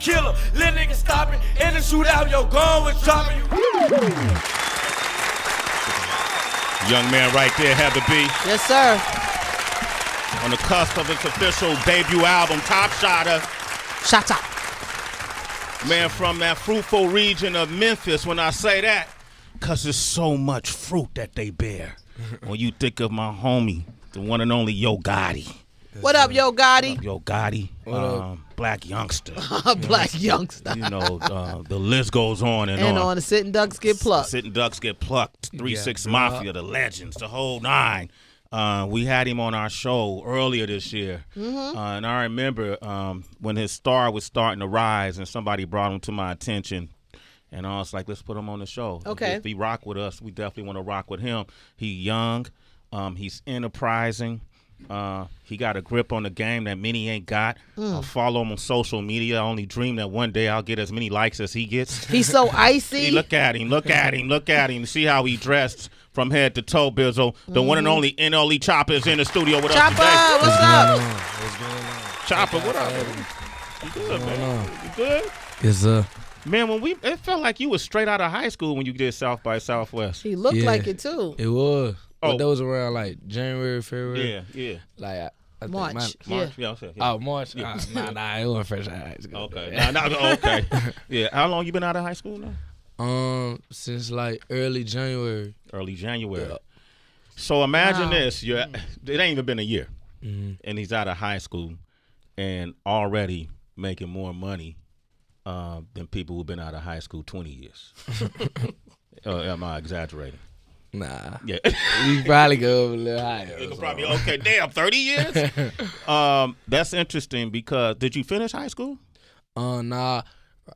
killer. Little nigga stopping in the shootout, yo, going with Choppa. Young man right there had to be. Yes, sir. On the cusp of his official debut album, Top Shotter. Shut up. Man from that fruitful region of Memphis, when I say that, because there's so much fruit that they bear. When you think of my homie, the one and only Yo Gotti. What up, Yo Gotti? What up, Yo Gotti, black youngster. Black youngster. You know, the list goes on and on. And on the Sitting Ducks Get Plucked. Sitting Ducks Get Plucked. 3-6 Mafia, the legends, the whole nine. We had him on our show earlier this year. And I remember when his star was starting to rise and somebody brought him to my attention. And I was like, let's put him on the show. Okay. If he rock with us, we definitely want to rock with him. He's young. He's enterprising. He got a grip on the game that many ain't got. I follow him on social media. I only dream that one day I'll get as many likes as he gets. He's so icy. Hey, look at him. See how he dressed from head to toe, Bizzle. The one and only NLE Choppa is in the studio with us today. Choppa, what's up? What's going on? Choppa, what up? You good, man? You good? Yes, sir. Man, it felt like you was straight out of high school when you did South by Southwest. He looked like it, too. It was. Oh. But that was around, like, January, February. Yeah. Like, I think March. March? Yeah. Oh, March? Yeah. Nah, it wasn't fresh out of high school. Okay. Okay. Yeah. How long you been out of high school now? Since, like, early January. Early January. Yeah. So imagine this. It ain't even been a year. Mm-hmm. And he's out of high school and already making more money than people who've been out of high school 20 years. Am I exaggerating? Nah. Yeah. You probably go a little higher. You could probably, okay, damn, 30 years? That's interesting because, did you finish high school? Nah.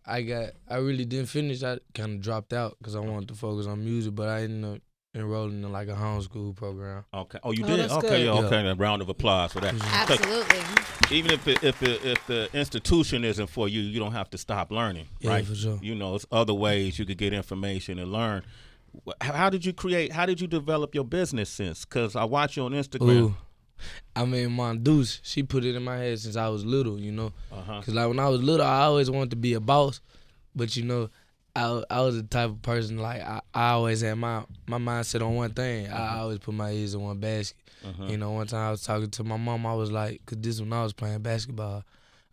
I really didn't finish. I kind of dropped out because I wanted to focus on music, but I ended up enrolling in like a homeschool program. Okay. Oh, you did? Okay, good. okay. A round of applause for that. Absolutely. Even if the institution isn't for you, you don't have to stop learning, right? Yeah, for sure. You know, it's other ways you could get information and learn. How did you develop your business sense? Because I watch you on Instagram. Ooh. I mean, my Deuce, she put it in my head since I was little, you know. Because like when I was little, I always wanted to be a boss. But, you know, I was the type of person, like, I always had my mindset on one thing. I always put my eggs in one basket. You know, one time I was talking to my mom, I was like, because this when I was playing basketball,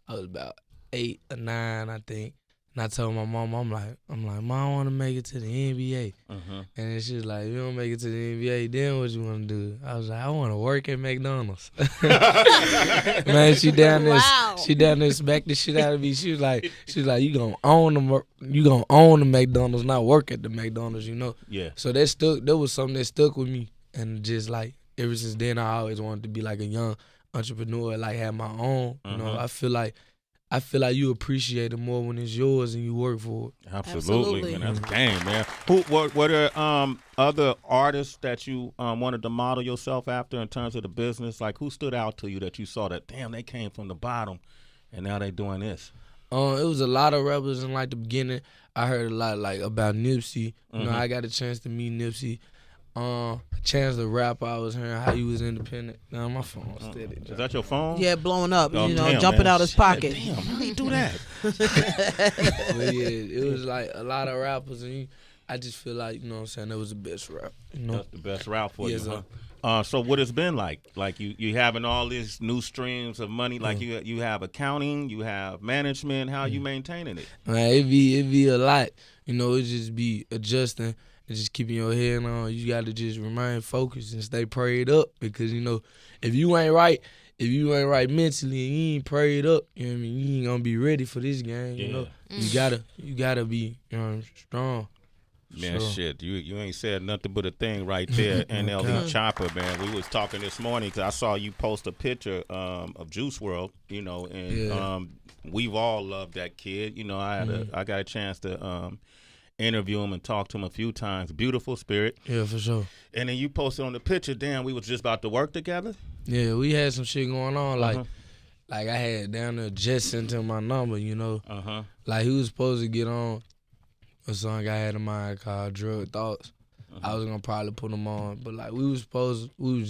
I was about 8 or 9, I think. And I told my mom, I'm like, Mom, I want to make it to the NBA. And then she was like, you don't make it to the NBA, then what you want to do? I was like, I want to work at McDonald's. Man, she down there smacked the shit out of me. She was like, you gonna own the McDonald's, not work at the McDonald's, you know? Yeah. So that was something that stuck with me. And just like ever since then, I always wanted to be like a young entrepreneur, like have my own. You know, I feel like you appreciate it more when it's yours and you work for it. Absolutely. Man. That's game, man. Were there other artists that you wanted to model yourself after in terms of the business? Like, who stood out to you that you saw that, damn, they came from the bottom and now they doing this? It was a lot of rappers in like the beginning. I heard a lot like about Nipsey. You know, I got a chance to meet Nipsey. Chance to rap, I was hearing how he was independent. Now my phone steady. Is that your phone? Yeah, blowing up, Oh, you know, damn, jumping man. out his pocket. Damn, how do you do that? But yeah, it was like a lot of rappers, and I just feel like, you know what I'm saying, that was the best rap. You know? That's the best route for Yes, you, huh? So what it's been like? Like you having all these new streams of money, like you have accounting, you have management, how you maintaining it? Man, it be a lot. You know, it just be adjusting and just keeping your head on. You got to just remain focused and stay prayed up because, you know, if you ain't right mentally and you ain't prayed up, you know what I mean, you ain't gonna be ready for this game. You know, you gotta be, you know, strong. Man, shit, you ain't said nothing but a thing right there. NLE Choppa, man. We was talking this morning because I saw you post a picture of JuiceWRLD, you know, and we've all loved that kid. You know, I got a chance to interview him and talk to him a few times. Beautiful spirit. Yeah, for sure. And then you posted on the picture, damn, we was just about to work together? Yeah, we had some shit going on. Like I had down there just sent him my number, you know. Like he was supposed to get on a song I had in mind called Drug Thoughts. I was gonna probably put him on, but like we was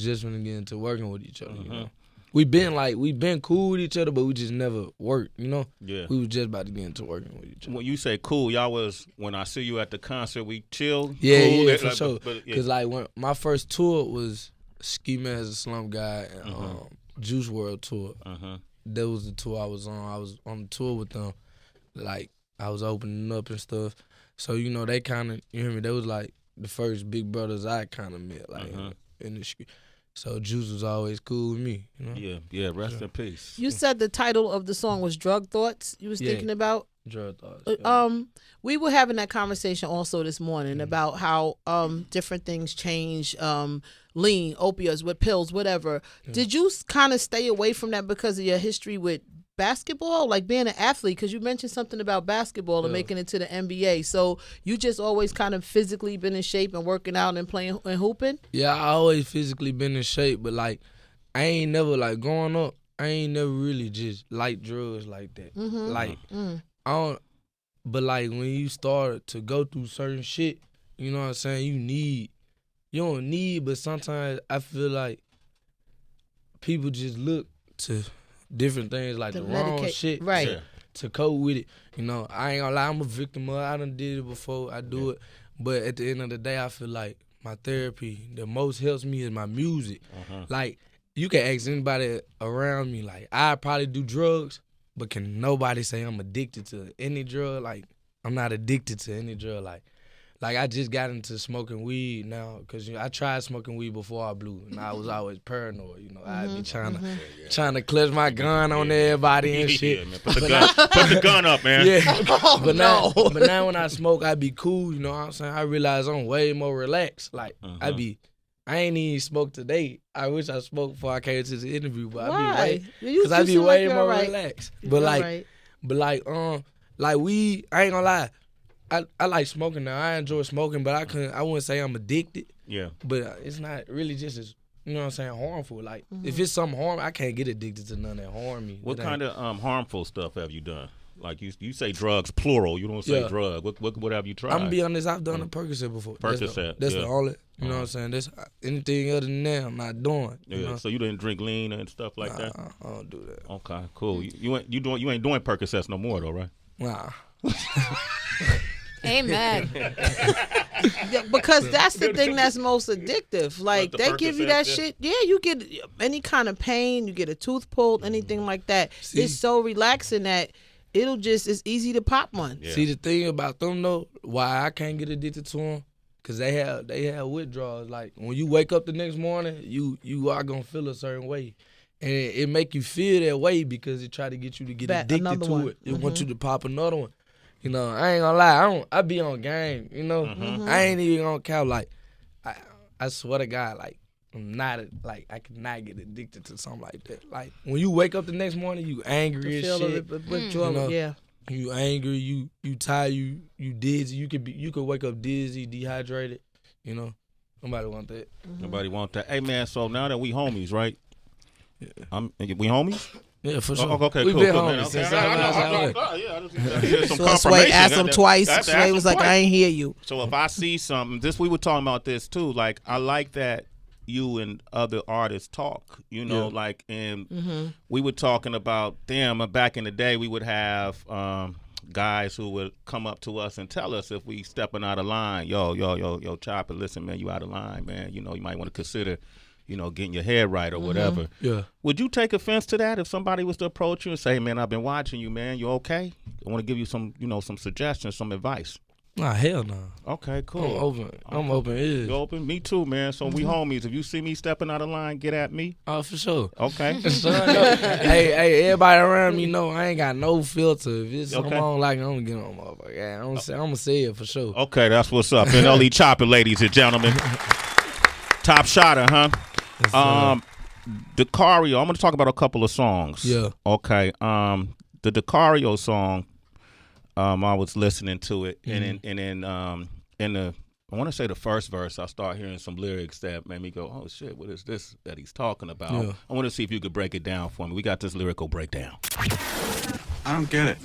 just gonna get into working with each other, you know. we been cool with each other, but we just never worked, you know? Yeah. We was just about to get into working with each other. When you say cool, y'all was, when I see you at the concert, we chill? Yeah, cool, yeah, for sure. But, Because, like, when my first tour was Ski Mask as a Slump Guy and JuiceWRLD tour. That was the tour I was on. I was on the tour with them. Like, I was opening up and stuff. So, you know, they kind of, you hear me, they was, like, the first big brothers I kind of met, like, in the street. So Juice was always cool with me, you know? Yeah, rest in peace. You said the title of the song was Drug Thoughts you was thinking about? Drug Thoughts. We were having that conversation also this morning about how different things change, lean, opioids, with pills, whatever. Did you kind of stay away from that because of your history with basketball, like being an athlete? Because you mentioned something about basketball and making it to the NBA. So you just always kind of physically been in shape and working out and playing and hooping? Yeah, I always physically been in shape, but like I ain't never, like, growing up, I ain't never really just liked drugs like that. Like I don't, but like when you start to go through certain shit, you know what I'm saying, you don't need, but sometimes I feel like people just look to different things, like the wrong shit, right, to cope with it. You know, I ain't gonna lie, I'm a victim of it. I done did it before, I do it. But at the end of the day, I feel like my therapy, the most helps me is my music. Like, you can ask anybody around me, like, I probably do drugs, but can nobody say I'm addicted to any drug? Like, I'm not addicted to any drug. Like I just got into smoking weed now because, you know, I tried smoking weed before I blew, and I was always paranoid. You know, I'd be trying to clutch my gun on everybody and shit. Man. Put the gun up, man. Yeah, but now when I smoke, I be cool. You know what I'm saying? I realize I'm way more relaxed. Like I ain't even smoked today. I wish I smoked before I came to the interview, but I be way more relaxed. But like weed, I ain't gonna lie. I like smoking now. I enjoy smoking, but I wouldn't say I'm addicted. Yeah. But it's not really just as, you know what I'm saying, harmful. Like, if it's something harmful, I can't get addicted to none that harm me. What kind of harmful stuff have you done? Like, you say drugs, plural. You don't say drug. What have you tried? I'm going to be honest, I've done a Percocet before. Percocet, That's the only, you know what I'm saying? That's anything other than that, I'm not doing. Yeah, you know? So you didn't drink lean and stuff like that? I don't do that. Okay, cool. You ain't doing Percocets no more, though, right? Nah. Amen. Because that's the thing that's most addictive. Like, they give you that shit. Yeah, you get any kind of pain, you get a tooth pulled, anything like that. It's so relaxing that it's easy to pop one. Yeah. See, the thing about them though, why I can't get addicted to them, because they have withdrawals. Like, when you wake up the next morning, you are gonna feel a certain way. And it make you feel that way because it try to get you to get addicted to it. It want you to pop another one. You know, I ain't gonna lie, I be on game, you know. I ain't even gonna count, like, I swear to God, like, I cannot get addicted to something like that. Like, when you wake up the next morning, you angry as shit. You angry, you tired, you dizzy. You could wake up dizzy, dehydrated, you know. Nobody want that. Nobody want that. Hey, man, so now that we homies, right? Yeah. We homies? Yeah, for sure. Okay, we cool. Been cool, homies since I So Sway asked him twice. Sway was like, I ain't hear you. So if I see something, we were talking about this too. Like, I like that you and other artists talk, you know, like, and we were talking about them. Back in the day, we would have guys who would come up to us and tell us if we stepping out of line. Yo, Choppa, listen, man, you out of line, man. You know, you might want to consider, you know, getting your head right or whatever. Yeah. Would you take offense to that if somebody was to approach you and say, man, I've been watching you, man. You okay? I want to give you some, you know, some suggestions, some advice. Nah, hell no. Okay, cool. I'm open ears. You open? Me too, man. So we homies. If you see me stepping out of line, get at me. Oh, for sure. Okay. hey, everybody around me know I ain't got no filter. If it's something I don't like, I'm going to get on motherfucker. Yeah, I'm going to say it for sure. Okay, that's what's up. NLE Choppa, ladies and gentlemen. Top shotter, huh? Decario, I'm going to talk about a couple of songs. Yeah. Okay. The Decario song, I was listening to it, and then in the, I want to say the first verse, I start hearing some lyrics that made me go, oh shit, what is this that he's talking about? Yeah. I want to see if you could break it down for me. We got this lyrical breakdown. I don't get it.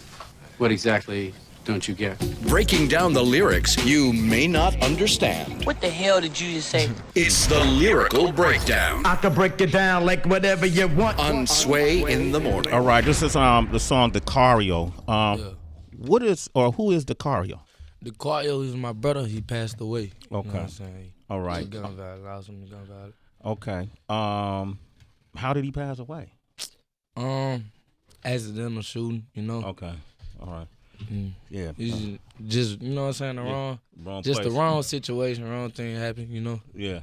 What exactly don't you get? Breaking down the lyrics you may not understand. What the hell did you just say? It's the Lyrical Breakdown I can break it down like whatever you want. on Sway in the Morning. All right, this is the song Decario. What is or who is Decario? Decario is my brother. He passed away. Okay. You know what I'm saying? All right. Gun violence. I was in the gun violence. Okay. How did he pass away? Accidental shooting, you know. Okay. All right. Yeah. It's just you know what I'm saying, wrong just place. the wrong situation, wrong thing happened, you know. Yeah.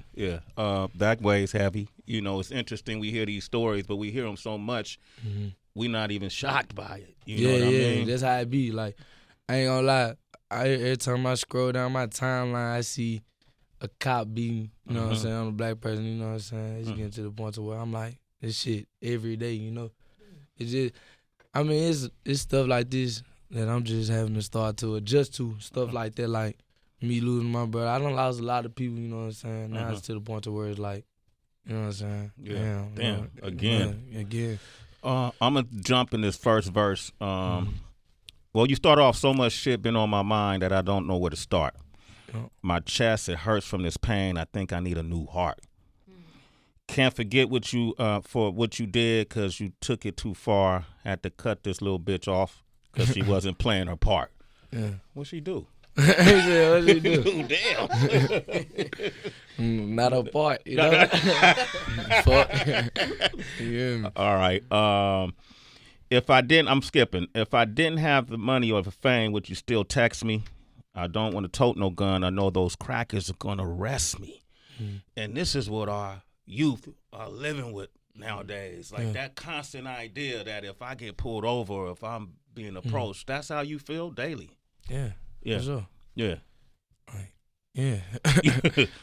That weighs heavy. You know, it's interesting. We hear these stories, but we hear them so much, we're not even shocked by it. You know what I mean? That's how it be. Like, I ain't gonna lie. Every time I scroll down my timeline, I see a cop beating, you know what I'm saying, I'm a black person, you know what I'm saying? It's getting to the point to where I'm like, this shit every day, you know? It's just, I mean, it's stuff like this that I'm just having to start to adjust to. Stuff like that, like me losing my brother. I done lost a lot of people, you know what I'm saying? Now it's to the point to where it's like, you know what I'm saying? Yeah. Damn. Again. I'm going to jump in this first verse. Well, you start off so much shit been on my mind that I don't know where to start. My chest, it hurts from this pain. I think I need a new heart. Can't forget what you for what you did because you took it too far. Had to cut this little bitch off because she wasn't playing her part. Yeah. What she do? What she do? Damn. Not a part, you know? Fuck. You hear me? All right. I'm skipping. If I didn't have the money or the fame, would you still text me? I don't want to tote no gun. I know those crackers are going to arrest me. And this is what our youth are living with nowadays. Like that constant idea that if I get pulled over or if I'm being approached, that's how you feel daily. Yeah. For sure. Yeah. Yeah.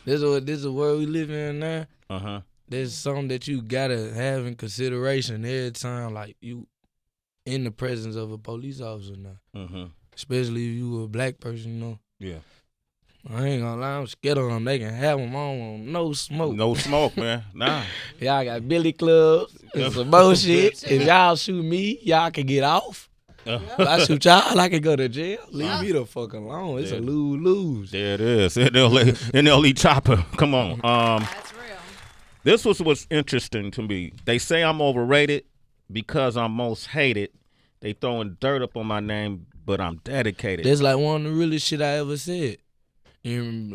This is the world we live in now. Uh-huh. There's something that you gotta have in consideration every time, like you in the presence of a police officer now. Mm-hmm. Especially if you a black person, you know. Yeah. I ain't gonna lie, I'm scared of them. They can have them on no smoke. No smoke, man. Nah. Y'all got billy clubs and some bullshit. If y'all shoot me, y'all can get off. If I shoot y'all, I can go to jail. Leave me the fuck alone. It's a lose-lose. There it is. NLE Choppa. Come on. That's real. This was what's interesting to me. They say I'm overrated because I'm most hated. They throwing dirt up on my name, but I'm dedicated. That's like one of the realest shit I ever said. And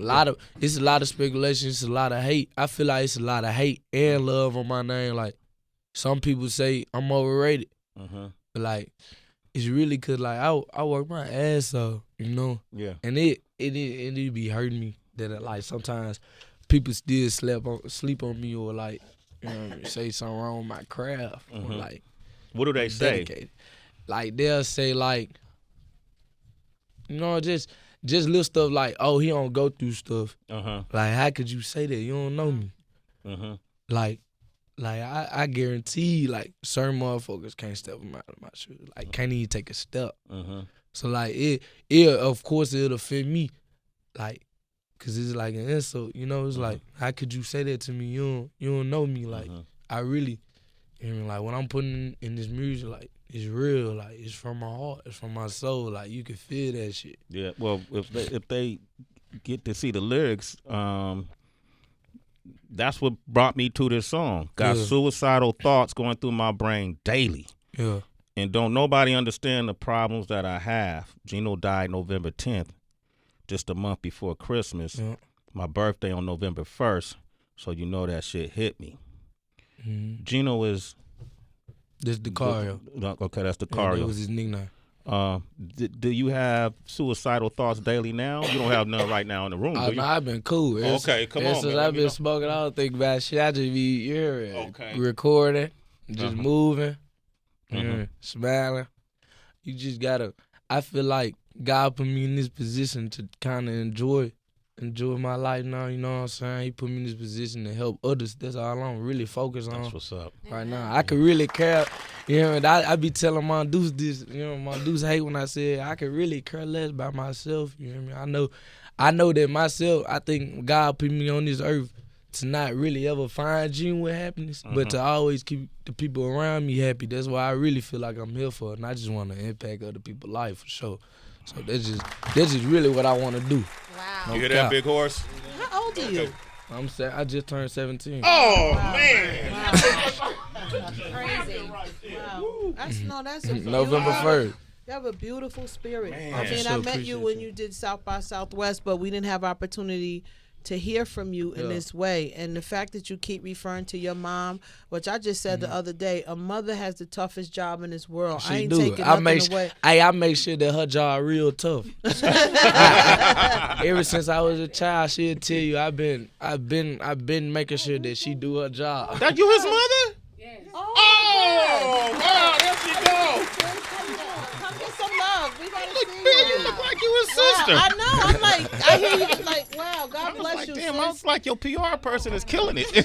it's a lot of speculation. It's a lot of hate. I feel like it's a lot of hate and love on my name. Like some people say I'm overrated, but like it's really cause like I work my ass off, you know. Yeah. And it be hurting me that like sometimes people still sleep on me or like say something wrong with my craft or like. What do they say? Dedicated. Like they'll say like, you know, just little stuff like, oh, he don't go through stuff. Like, how could you say that? You don't know me. Like I guarantee, like certain motherfuckers can't step them out of my shoes. Like can't even take a step. So like it of course it'll offend me, like, cause it's like an insult. You know, it's like, how could you say that to me? You don't know me. Like I really, you know, like when I'm putting in this music, like. It's real, like it's from my heart, it's from my soul. Like you can feel that shit. Yeah, well, if they get to see the lyrics, that's what brought me to this song. Got suicidal thoughts going through my brain daily. Yeah. And don't nobody understand the problems that I have. Gino died November 10th, just a month before Christmas. Yeah. My birthday on November 1st, so you know that shit hit me. Gino is. This Decario. Okay, that's Decario. That was his nickname. Do you have suicidal thoughts daily now? You don't have none right now in the room, do you? No, I've been cool. Okay, come on, since man. I've been smoking, I don't think about shit. I just be recording, just moving, smiling. You just gotta. I feel like God put me in this position to kind of enjoy my life now, you know what I'm saying? He put me in this position to help others. That's all I'm really focused on. That's what's up. Right now. I could really care, you know, and I be telling my dudes this, you know, my dudes hate when I say I could really care less by myself, you know what I mean? I know that myself, I think God put me on this earth to not really ever find genuine happiness, but to always keep the people around me happy. That's why I really feel like I'm here for, and I just want to impact other people's life for sure. So that's just really what I want to do. Wow. No You hear cap. that, big horse? How old are you? I just turned 17. Oh, man. Crazy. Wow. That's a November beautiful- 1st. You have a beautiful spirit. Man. I mean, So I met appreciate you when you. you did South by Southwest, but we didn't have opportunity to hear from you in this way. And the fact that you keep referring to your mom, which I just said the other day, a mother has the toughest job in this world. I ain't taking nothing away. I make sure that her job real tough. Ever since I was a child, she'll tell you I've been making sure that she do her job. That you his mother? Yes. Oh, wow, there she go. Come get some love. We gotta see Man, you you. look like you his sister. I know. I'm like, I hear you like, wow, God bless Like, you. damn, sis. I was like your PR person is killing it. Yeah,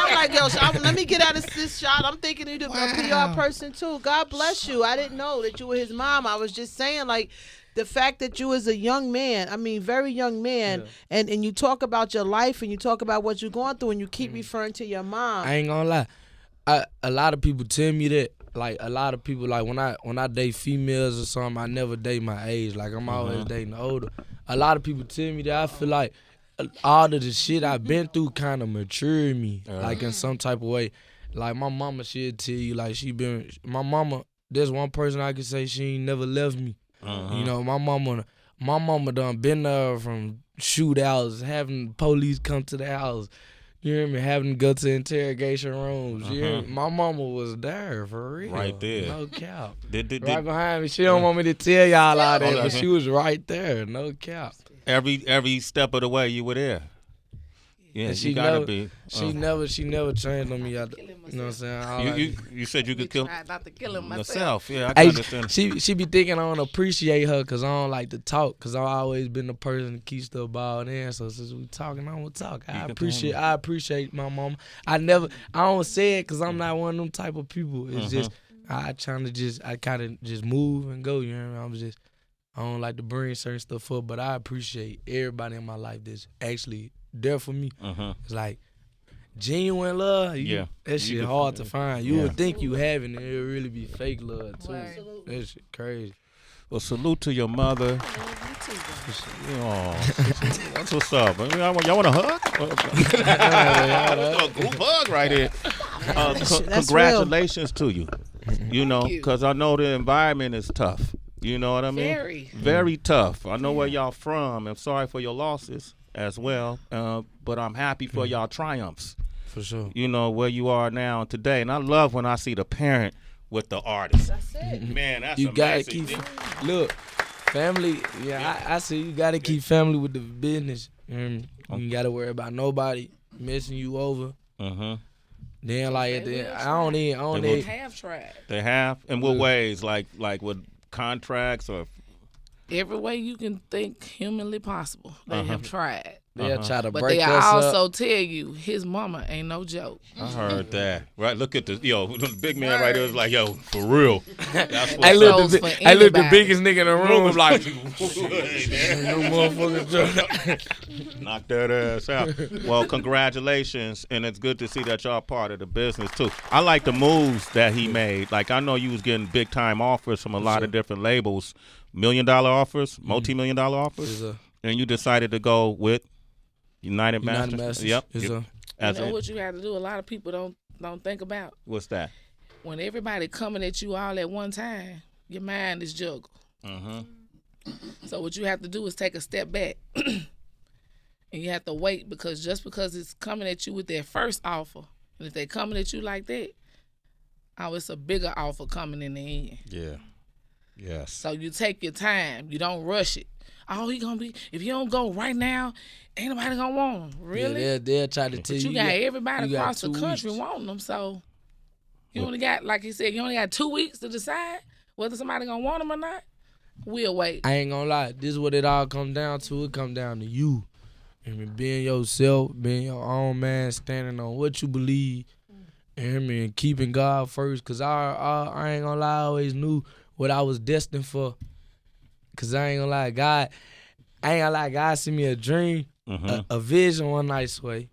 I'm like, yo, let me get out of this shot. I'm thinking you're a PR person too. God bless you. I didn't know that you were his mom. I was just saying, like, the fact that you as a young man, I mean, very young man, and you talk about your life and you talk about what you're going through and you keep referring to your mom. I ain't gonna lie. A lot of people tell me that. Like, a lot of people, like, when I date females or something, I never date my age. Like, I'm always dating older. A lot of people tell me that. I feel like all of the shit I've been through kind of matured me, like, in some type of way. Like, my mama, she'll tell you, like, my mama, there's one person I can say she ain't never left me. You know, my mama done been there from shootouts, having police come to the house. You hear me? Having to go to interrogation rooms. You hear me? My mama was there for real. Right there. No cap. Did Right behind me. She don't want me to tell y'all all that, Hold on. but she was right there. No cap. every step of the way you were there. Yeah, And you gotta be. She never changed on me. You know what I'm saying? All You said you could kill Tried not to kill him myself. Yeah, I can Hey, understand. she be thinking I don't appreciate her because I don't like to talk because I've always been the person to keep stuff balled in. So since we talking, I want to talk. I appreciate my mama. I don't say it because I'm not one of them type of people. It's just I kind of just move and go. You know what I mean? I don't like to bring certain stuff up, but I appreciate everybody in my life that's actually there for me. It's like genuine love. That shit hard to find. You would think you have it, and it'll really be fake love too. That shit crazy. Well, salute to your mother. That's what's up. Y'all want a hug? A group hug right here. Congratulations to you. You know, because I know the environment is tough. You know what I mean? Very tough. I know where y'all from. I'm sorry for your losses as well, but I'm happy for y'all triumphs. For sure. You know, where you are now today. And I love when I see the parent with the artist. That's it. Man, that's You gotta amazing. keep look, family. Yeah, I say you gotta keep family with the business. You gotta worry about nobody messing you over. Then like at the, I don't They need. have tried. They have? In what ways? Like with contracts or? Every way you can think humanly possible, they have tried. They'll try to But break they us also up. tell you his mama ain't no joke. I heard that. Right, look at the the big man right there is like, yo, for real. That's what Hey, look, Shows the, for hey, look, the anybody. biggest nigga in the room was like, no motherfucker. Knock that ass out. Well, congratulations, and it's good to see that y'all part of the business too. I like the moves that he made. Like I know you was getting big time offers from a lot of different labels, $1 million offers, multi-million-dollar offers, and you decided to go with United Masters. Yep. Yes, sir. You know what you got to do? A lot of people don't think about. What's that? When everybody coming at you all at one time, your mind is juggled. So what you have to do is take a step back. And you have to wait because just because it's coming at you with their first offer, and if they coming at you like that, it's a bigger offer coming in the end. Yeah. Yes. So you take your time. You don't rush it. He gonna be, if you don't go right now, ain't nobody gonna want him. Really? Yeah, they'll try to tell But you. you got everybody you got across the 2 country weeks. wanting them, so you only got, like he said, you only got 2 weeks to decide whether somebody gonna want them or not. We'll wait. I ain't gonna lie. This is what it all come down to. It come down to you. I mean, being yourself, being your own man, standing on what you believe, and keeping God first. Cause I ain't gonna lie. I always knew what I was destined for. Cause I ain't gonna lie, God sent me a dream, a vision one night, Sway.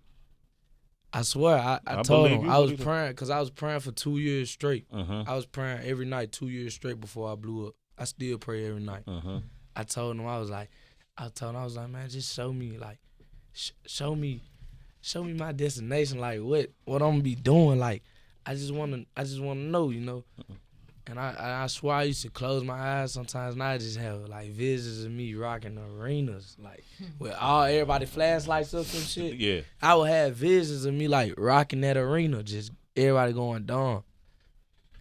I swear, I told him believe you. I was What do you praying because I was praying for 2 years straight. Uh-huh. I was praying every night 2 years straight before I blew up. I still pray every night. Uh-huh. I told him I was like, man, just show me like, show me my destination, like what I'm gonna be doing. Like, I just wanna know, you know. And I swear I used to close my eyes sometimes, and I just have like visions of me rocking arenas, like with everybody flashlights up and shit. Yeah. I would have visions of me like rocking that arena, just everybody going down.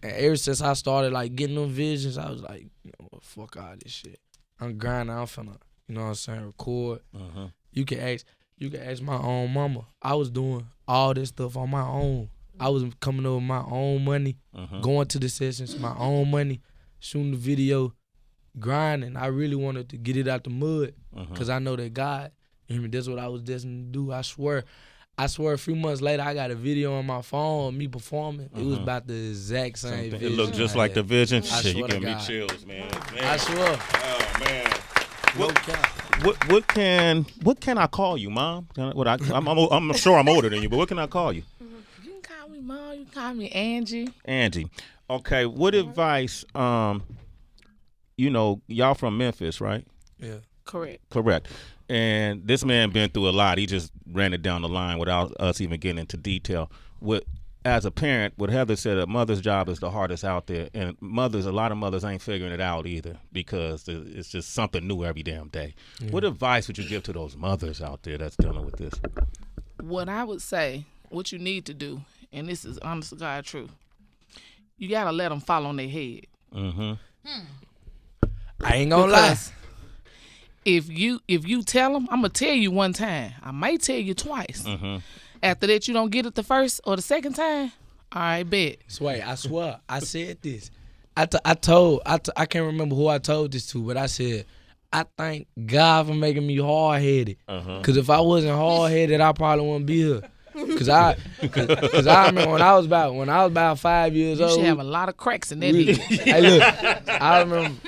And ever since I started like getting them visions, I was like, you know what, fuck all this shit. I'm grinding, I'm finna, you know what I'm saying, record. Uh-huh. You can ask my own mama. I was doing all this stuff on my own. I was coming up with my own money, going to the sessions, my own money, shooting the video, grinding. I really wanted to get it out the mud because I know that God, that's what I was destined to do. I swear, a few months later, I got a video on my phone of me performing. It was about the exact same vision. It looked just like the vision. I Shit, you swear to give me God. chills, man. I swear. Oh, man. No cap. What can I call you, Mom? I'm sure I'm older than you, but what can I call you? You can call me Mom. You can call me Angie. Angie. Okay. What advice? You know, y'all from Memphis, right? Yeah. Correct. And this man been through a lot. He just ran it down the line without us even getting into detail. As a parent, what Heather said, a mother's job is the hardest out there. And a lot of mothers ain't figuring it out either because it's just something new every damn day. Yeah. What advice would you give to those mothers out there that's dealing with this? What I would say, what you need to do, and this is honest to God true, you got to let them fall on their head. Mm-hmm. I ain't gonna lie. If you tell them, I'm going to tell you one time. I might tell you twice. Mm-hmm. After that, you don't get it the first or the second time, all right, bet. Sway, I swear, I said this. I can't remember who I told this to, but I said, I thank God for making me hard-headed. Because if I wasn't hard-headed, I probably wouldn't be here. Cause I remember when I was about 5 years old. You should have a lot of cracks in that head. Hey, look, I remember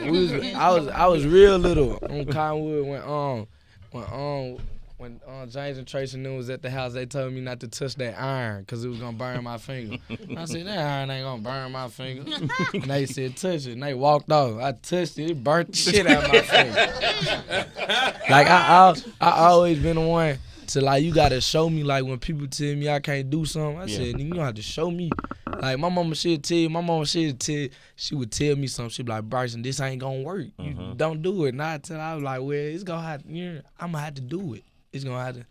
I was real little on Conwood when James and Tracy knew was at the house. They told me not to touch that iron because it was gonna burn my finger. I said that iron ain't gonna burn my finger. And they said touch it, and they walked off. I touched it, it burnt the shit out of my finger. Like I always been the one. So, like, you got to show me, like, when people tell me I can't do something, I said, you have to show me. Like, my mama she would tell me something. She'd be like, Bryson, this ain't going to work. You don't do it. And I was like, well, it's going to have to, I'm going to have to do it. I'm going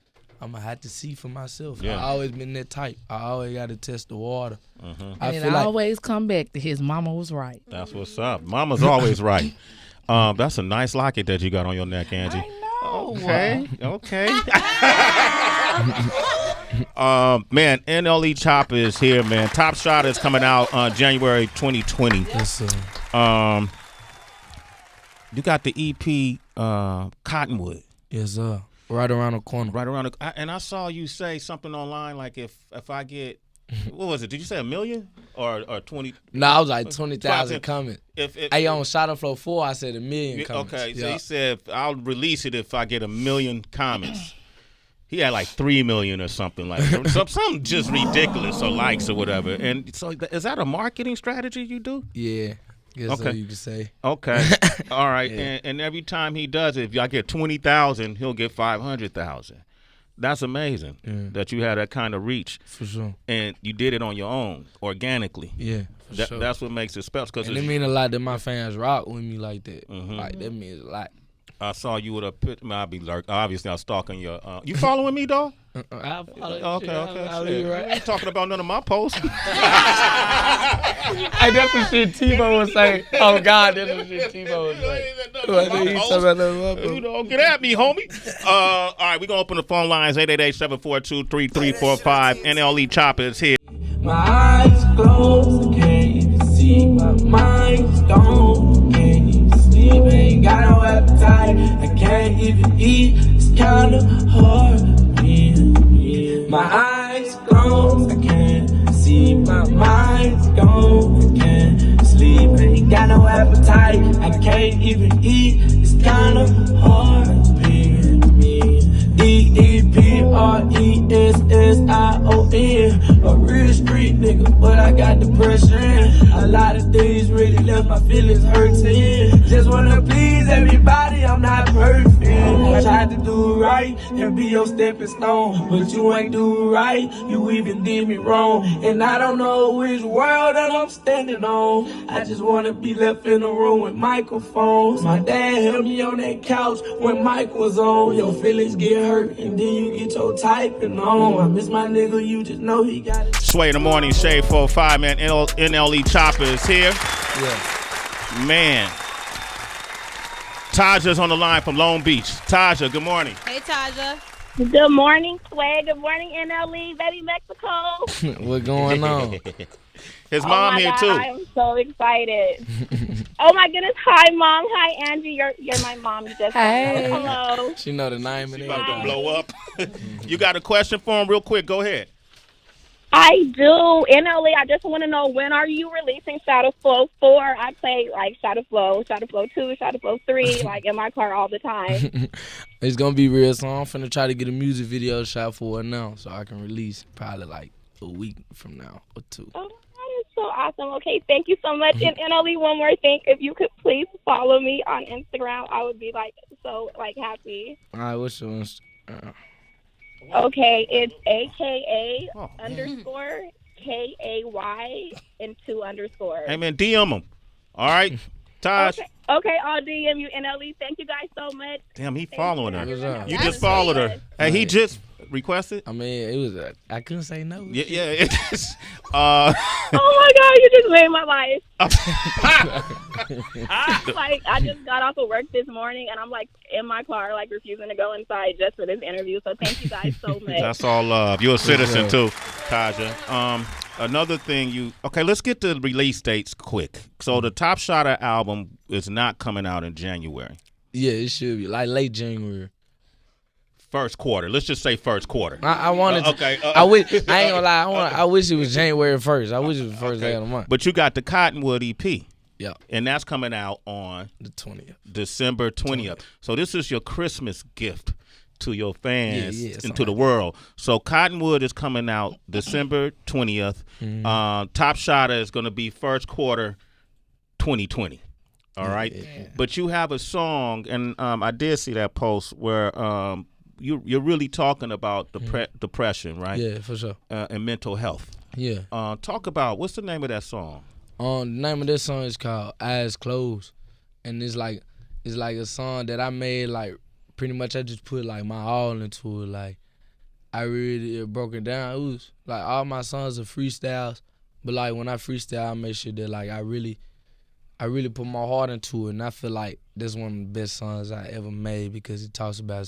to have to see for myself. Yeah. I always been that type. I always got to test the water. And it always come back to his mama was right. That's what's up. Mama's always right. That's a nice locket that you got on your neck, Angie. I know. Okay. Man, NLE Choppa is here, man. Top Shot is coming out on January 2020. Yes, sir. You got the EP Cottonwood. Yes, sir. Right around the corner. And I saw you say something online like if I get, what was it? Did you say 1 million or 20? No, I was like 20,000 coming. If on Shot on Flow 4, I said 1 million coming. Okay, so he said I'll release it if I get 1 million comments. He had like 3 million or something like that. Something just ridiculous or likes or whatever. And so is that a marketing strategy you do? Yeah. Guess Okay. so you could say. Okay. All right. Yeah. And every time he does it, if I get 20,000, he'll get 500,000. That's amazing that you had that kind of reach. For sure. And you did it on your own, organically. Yeah, for sure. That's what makes it special. And it mean a lot that my fans rock with me like that. Like, that means a lot. I saw you with a picture. Obviously, I was stalking your. You following me, dog? I'll follow you. Okay. I'll Shit. leave, right? I ain't talking about none of my posts. Hey, that's the shit Tebow was saying. Oh, God, that's the shit Tebow was saying. You know, get at me, homie. All right, we're going to open the phone lines, 888-742-3345. NLE Choppa is here. My eyes closed, I can't even see. My mind's gone, can't even sleep. Ain't got no appetite, I can't even eat. It's kinda hard. My eyes closed, I can't see. My mind's gone, I can't sleep. Ain't got no appetite, I can't even eat. It's kinda hard being me. DEPRESSION. depression. A lot of things really left my feelings hurting. Just wanna please everybody, I'm not perfect. I tried to do right and be your stepping stone, but you ain't do right, you even did me wrong. And I don't know which world that I'm standing on. I just wanna be left in a room with microphones. My dad held me on that couch when Mike was on. Your feelings get hurt and then you get your typing on. I miss my nigga, you just know he got it. Sway in the morning, Shade 45, man. NLE Choppa is here. Yeah. Man. Taja's on the line from Long Beach. Taja, good morning. Hey, Taja. Good morning, Sway. Good morning, NLE, baby Mexico. What going on? His mom here, too. I am so excited. Oh, my goodness. Hi, Mom. Hi, Angie. You're my mom. You just Hey. hello. She know the name and About to everything. blow up. You got a question for him real quick? Go ahead. I do. NLE, I just want to know, when are you releasing Shadow Flow 4? I play, like, Shadow Flow 2, Shadow Flow 3, like, in my car all the time. It's gonna be real, so I'm finna try to get a music video shot for it now, so I can release probably like a week from now or 2. Oh, that is so awesome. Okay, thank you so much. And NLE, one more thing. If you could please follow me on Instagram, I would be, like, so, like, happy. All right, what's your Instagram? Okay, it's AKA underscore KAY and 2 underscores. Hey, man, DM him. All right, Taj. Okay, I'll DM you, NLE. Thank you guys so much. Damn, he following her. What's up? You That just is followed great. her. Hey, he just requested? I mean, it was I couldn't say no. Yeah. Oh my God, you just made my life. Like, I just got off of work this morning and I'm like in my car, like refusing to go inside just for this interview. So thank you guys so much. That's all love. You're a citizen too, Taja. Another thing okay, let's get the release dates quick. So the Top Shotter album is not coming out in January. Yeah, it should be like late January. First quarter. Let's just say first quarter. I wanted. Okay. I wish. I ain't gonna lie. I wish it was January 1st. I wish it was the first day of the month. But you got the Cottonwood EP. Yeah. And that's coming out on the 20th. December 20th. So this is your Christmas gift to your fans and to the like world. So Cottonwood is coming out December 20th. Top Shotter is going to be first quarter 2020. All right. Yeah. But you have a song, and I did see that post where you're really talking about depression, right? Yeah, for sure. And mental health. Yeah. Talk about, what's the name of that song? The name of this song is called Eyes Closed, and it's like a song that I made, like pretty much I just put like my all into it. Like I really broke it down. It was like all my songs are freestyles, but like when I freestyle, I make sure that like I really put my heart into it, and I feel like that's one of the best songs I ever made because it talks about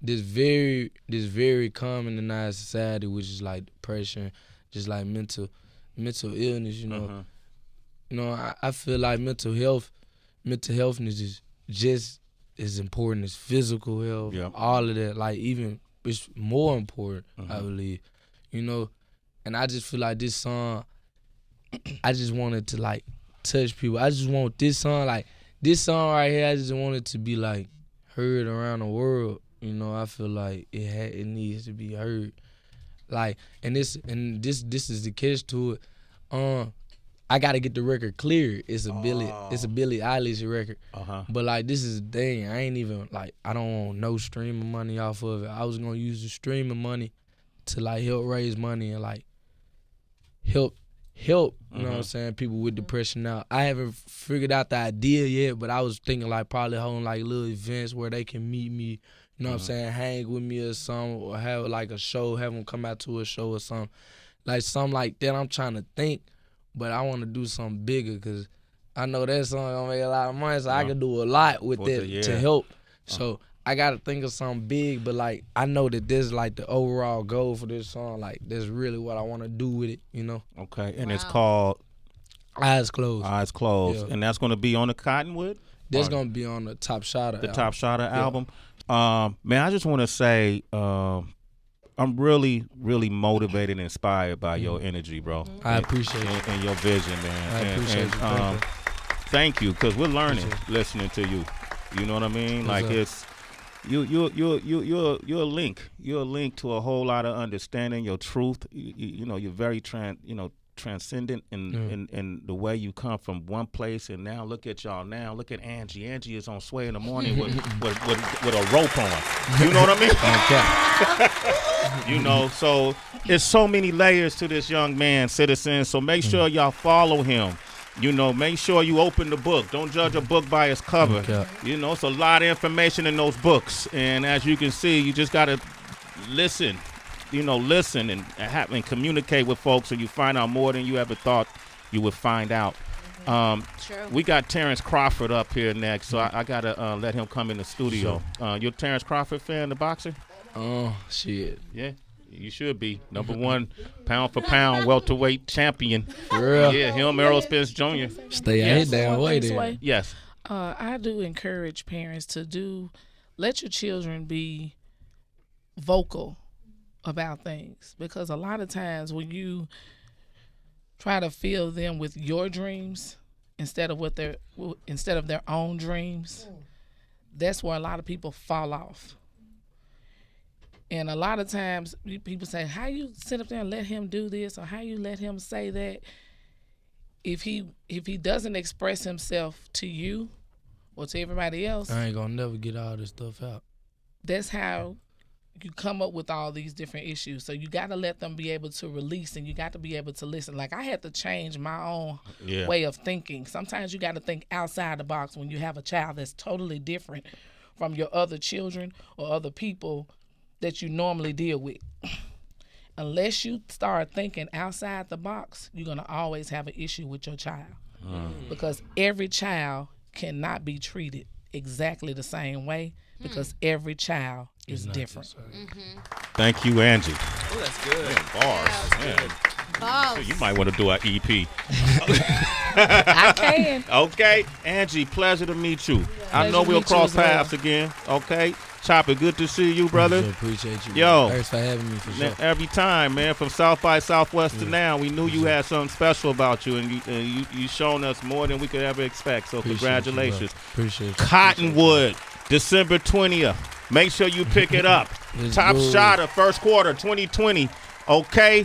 this very common in our society, which is like depression, just like mental illness, you know. You know, I feel like mental healthness is just as important as physical health. Yeah. All of that, like even it's more important, I believe. You know, and I just feel like this song, I just wanted to like touch people. I just want this song right here. I just want it to be like heard around the world. You know, I feel like it needs to be heard. Like, and this is the catch to it. I gotta get the record cleared. It's a Billie Eilish record. But like this is the thing. I ain't even like I don't want no streaming money off of it. I was gonna use the streaming money to like help raise money and like help. You know what I'm saying? People with depression now. I haven't figured out the idea yet, but I was thinking like probably holding like little events where they can meet me. You know what I'm saying? Hang with me or something, or have like a show, have them come out to a show or something. Like something like that I'm trying to think, but I want to do something bigger because I know that song gonna make a lot of money, so I can do a lot with that to help. So I gotta think of something big, but like I know that this is like the overall goal for this song. Like that's really what I want to do with it, you know? Okay, and it's called Eyes Closed. Eyes Closed. Yeah. And that's going to be on the Cottonwood? That's going to be on the Top Shotter album. Top Shotter album. Man, I just want to say I'm really, really motivated and inspired by your energy, bro. I appreciate it. And your vision, man. I appreciate you. Thank you, because we're learning listening to you. You know what I mean? Like it's you're a link. You're a link to a whole lot of understanding, your truth. You know, you're very transcendent in the way you come from one place, and now look at y'all now. Look at Angie. Angie is on Sway in the morning with a rope on. You know what I mean? You know, so it's so many layers to this young man, citizens. So make sure y'all follow him. You know, make sure you open the book. Don't judge a book by its cover. Okay. You know, it's a lot of information in those books. And as you can see, you just got to listen. You know, listen and communicate with folks so you find out more than you ever thought you would find out. We got Terrence Crawford up here next, so I got to let him come in the studio. Sure. You're a Terrence Crawford fan, the boxer? Oh, shit. Yeah. You should be. Number one pound for pound welterweight champion. For real? Yeah, him, Errol Spence Jr. Stay out damn way there. Yes. I do encourage parents to let your children be vocal about things, because a lot of times when you try to fill them with your dreams instead of their own dreams, that's where a lot of people fall off. And a lot of times people say, how you sit up there and let him do this, or how you let him say that? If he doesn't express himself to you or to everybody else, I ain't gonna never get all this stuff out. That's how you come up with all these different issues. So you got to let them be able to release, and you got to be able to listen. Like, I had to change my own way of thinking. Sometimes you got to think outside the box when you have a child that's totally different from your other children or other people that you normally deal with. Unless you start thinking outside the box, you're going to always have an issue with your child. Because every child cannot be treated exactly the same way, because every child is different. Thank you, Angie. Oh, that's good. Man, bars. Man. You might want to do an EP. I can. Okay. Angie, pleasure to meet you. I know we'll cross paths again. Okay. Choppa, good to see you, brother. Appreciate you. Yo. Thanks for having me, for sure. Every time, man, from South by Southwest to now, we knew you had something special about you, and you shown us more than we could ever expect. So congratulations. Appreciate you. Cottonwood, December 20th. Make sure you pick it up. Top shot of first quarter 2020. Okay.